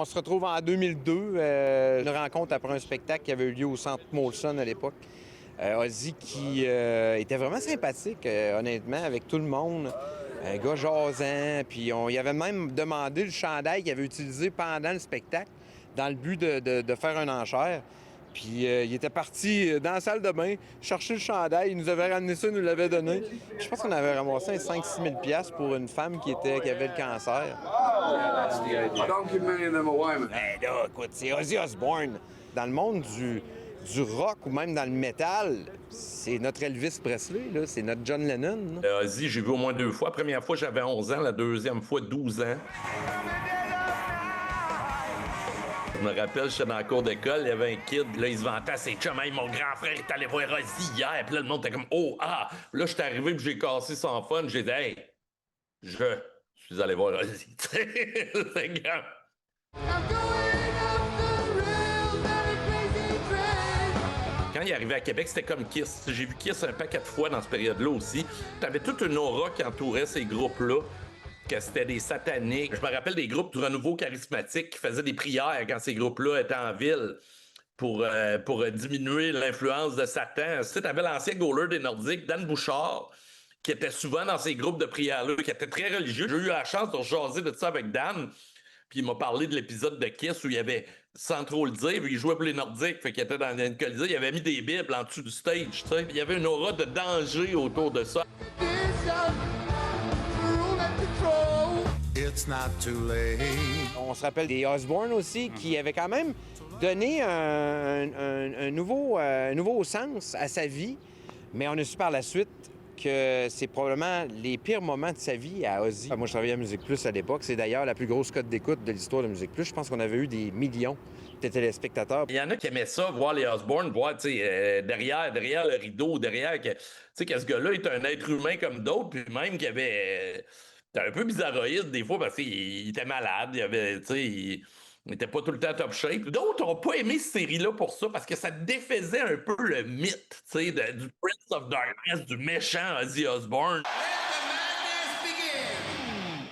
On se retrouve en 2002, une rencontre après un spectacle qui avait eu lieu au Centre Molson à l'époque. Ozzy qui était vraiment sympathique, honnêtement, avec tout le monde. Un gars jasant, puis il avait même demandé le chandail qu'il avait utilisé pendant le spectacle dans le but de faire une enchère. Puis il était parti dans la salle de bain, chercher le chandail, il nous avait ramené ça, il nous l'avait donné. Je pense qu'on avait ramassé un 5-6 000 piastres pour une femme qui avait le cancer. Don't keep many of them away, man. Ben là, écoute, c'est Ozzy Osbourne. Dans le monde du rock ou même dans le métal, c'est notre Elvis Presley, là, c'est notre John Lennon. Ozzy, j'ai vu au moins 2 fois. La première fois, j'avais 11 ans. La deuxième fois, 12 ans. Je me rappelle, j'étais dans la cour d'école, il y avait un kid, là, il se vantait à ses chums. Hey, mon grand frère est allé voir Ozzy hier. Puis là, le monde était comme, oh, ah. Là, j'étais arrivé, puis j'ai cassé son fun. J'ai dit, hey, je suis allé voir Ozzy. C'est grave. Quand il est arrivé à Québec, c'était comme Kiss. J'ai vu Kiss un paquet de fois dans cette période-là aussi. T'avais toute une aura qui entourait ces groupes-là, que c'était des sataniques. Je me rappelle des groupes du renouveau charismatique qui faisaient des prières quand ces groupes-là étaient en ville pour diminuer l'influence de Satan. Tu sais, t'avais l'ancien goaler des Nordiques, Dan Bouchard, qui était souvent dans ces groupes de prières-là, qui était très religieux. J'ai eu la chance de jaser de ça avec Dan. Puis il m'a parlé de l'épisode de Kiss où il avait, sans trop le dire, il jouait pour les Nordiques, fait qu'il était dans une colisée, il avait mis des bibles en dessous du stage, tu sais. Il y avait une aura de danger autour de ça. On se rappelle des Osbourne aussi, qui avaient quand même donné un nouveau sens à sa vie, mais on a su par la suite que c'est probablement les pires moments de sa vie à Ozzy. Moi, je travaillais à Musique Plus à l'époque. C'est d'ailleurs la plus grosse cote d'écoute de l'histoire de Musique Plus. Je pense qu'on avait eu des millions de téléspectateurs. Il y en a qui aimaient ça, voir les Osbourne, voir, tu sais, derrière le rideau, derrière, tu sais, que ce gars-là est un être humain comme d'autres, puis même qu'il avait... C'était un peu bizarroïde des fois parce qu'il était malade, il avait, tu sais, il n'était pas tout le temps top shape. D'autres n'ont pas aimé cette série-là pour ça parce que ça défaisait un peu le mythe, tu sais, du Prince of Darkness, du méchant Ozzy Osbourne.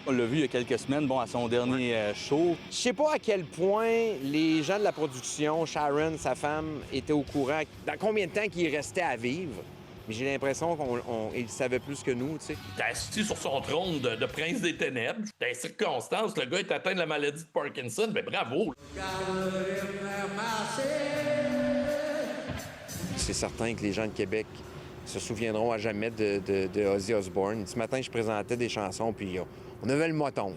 On l'a vu il y a quelques semaines, à son dernier show. Je sais pas à quel point les gens de la production, Sharon, sa femme, étaient au courant dans combien de temps qu'il restait à vivre. Mais j'ai l'impression qu'il savait plus que nous, tu sais. Il était assis sur son trône de prince des ténèbres. Dans les circonstances, le gars est atteint de la maladie de Parkinson, mais bravo! C'est certain que les gens de Québec se souviendront à jamais de Ozzy Osbourne. Ce matin, je présentais des chansons, puis on avait le moton.